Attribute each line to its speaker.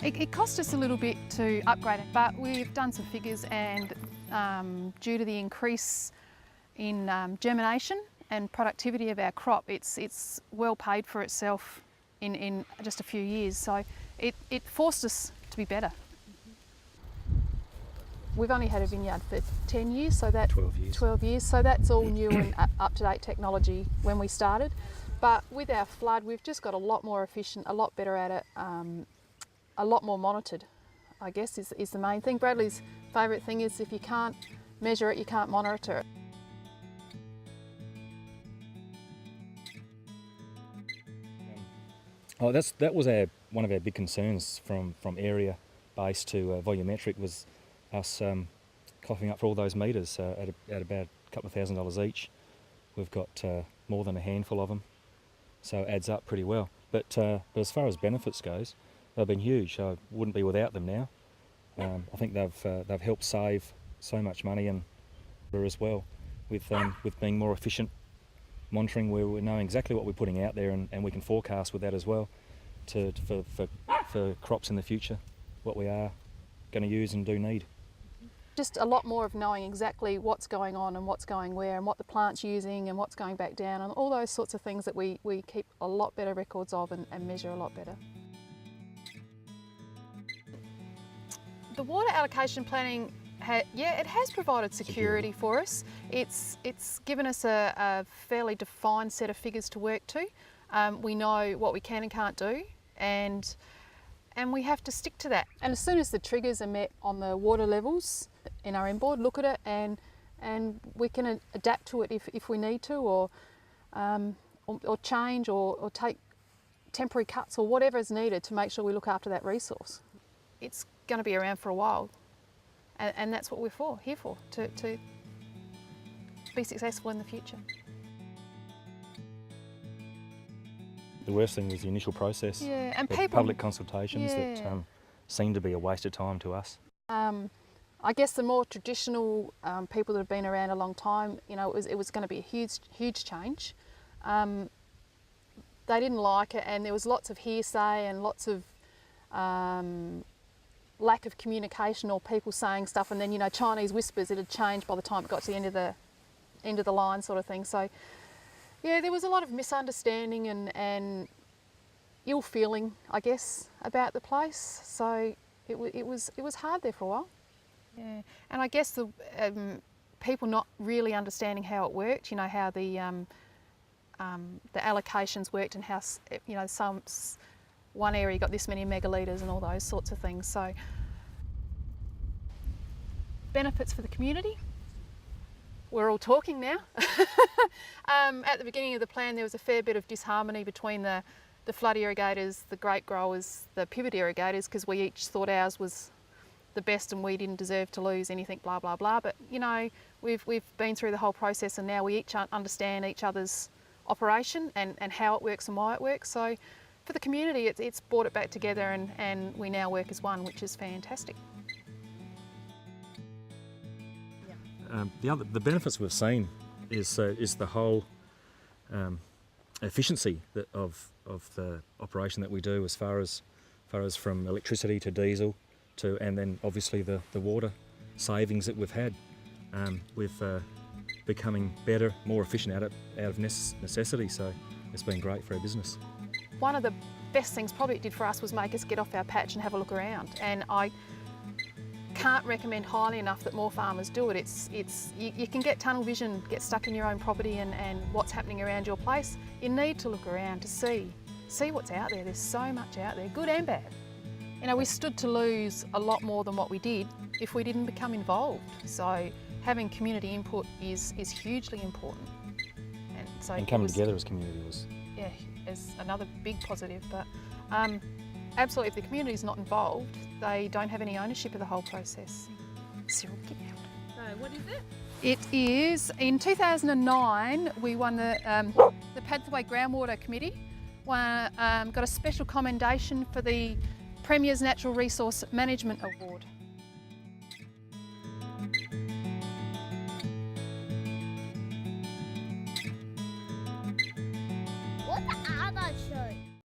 Speaker 1: It cost us a little bit to upgrade it, but we've done some figures, and due to the increase in germination and productivity of our crop, it's well paid for itself in just a few years. So it forced us to be better. We've only had a vineyard for 10 years, so that's 12 years. So that's all new and up-to-date technology when we started. But with our flood, we've just got a lot more efficient, a lot better at it, a lot more monitored, I guess, is the main thing. Bradley's favourite thing is if you can't measure it, you can't monitor it.
Speaker 2: Oh, that was one of our big concerns from area based to volumetric, was us coughing up for all those metres at about a couple of $1,000 each. We've got more than a handful of them, so it adds up pretty well. But as far as benefits goes, they've been huge. I wouldn't be without them now. I think they've helped save so much money and as well with being more efficient, monitoring where we know exactly what we're putting out there, and we can forecast with that as well for crops in the future, what we are going to use and do need.
Speaker 1: Just a lot more of knowing exactly what's going on and what's going where and what the plant's using and what's going back down, and all those sorts of things that we keep a lot better records of and measure a lot better. The water allocation planning, it has provided security for us. It's given us a fairly defined set of figures to work to. We know what we can and can't do, and we have to stick to that. And as soon as the triggers are met on the water levels in our inboard, look at it and we can adapt to it if we need to, or change or take temporary cuts or whatever is needed to make sure we look after that resource. It's going to be around for a while, and that's what we're here for, to be successful in the future.
Speaker 2: The worst thing was the initial process,
Speaker 1: and
Speaker 2: public consultations that seem to be a waste of time to us.
Speaker 1: I guess the more traditional people that have been around a long time, it was going to be a huge change. They didn't like it, and there was lots of hearsay and lots of lack of communication, or people saying stuff, and then Chinese whispers, it had changed by the time it got to the end of the line, sort of thing. So yeah, there was a lot of misunderstanding and ill feeling, I guess, about the place. So it was hard there for a while. Yeah, and I guess the people not really understanding how it worked, how the allocations worked, and how one area got this many megalitres and all those sorts of things. So benefits for the community. We're all talking now. At the beginning of the plan, there was a fair bit of disharmony between the flood irrigators, the grape growers, the pivot irrigators, because we each thought ours was the best and we didn't deserve to lose anything, blah, blah, blah. But, we've been through the whole process, and now we each understand each other's operation and how it works and why it works. So for the community, it's brought it back together, and we now work as one, which is fantastic.
Speaker 2: The benefits we've seen is the whole efficiency of the operation that we do, as far as from electricity to diesel and then obviously the water savings that we've had. We've becoming better, more efficient out of necessity, so it's been great for our business.
Speaker 1: One of the best things probably it did for us was make us get off our patch and have a look around, and I can't recommend highly enough that more farmers do it. You can get tunnel vision, get stuck in your own property and what's happening around your place. You need to look around to see what's out there. There's so much out there, good and bad. We stood to lose a lot more than what we did if we didn't become involved. So having community input is hugely important. And
Speaker 2: coming together as community was...
Speaker 1: Yeah, is another big positive. But absolutely, if the community is not involved, they don't have any ownership of the whole process. Cyril, get out.
Speaker 3: So what is it?
Speaker 1: It is, in 2009, we won the Padthaway Groundwater Committee, got a special commendation for the Premier's Natural Resource Management Award.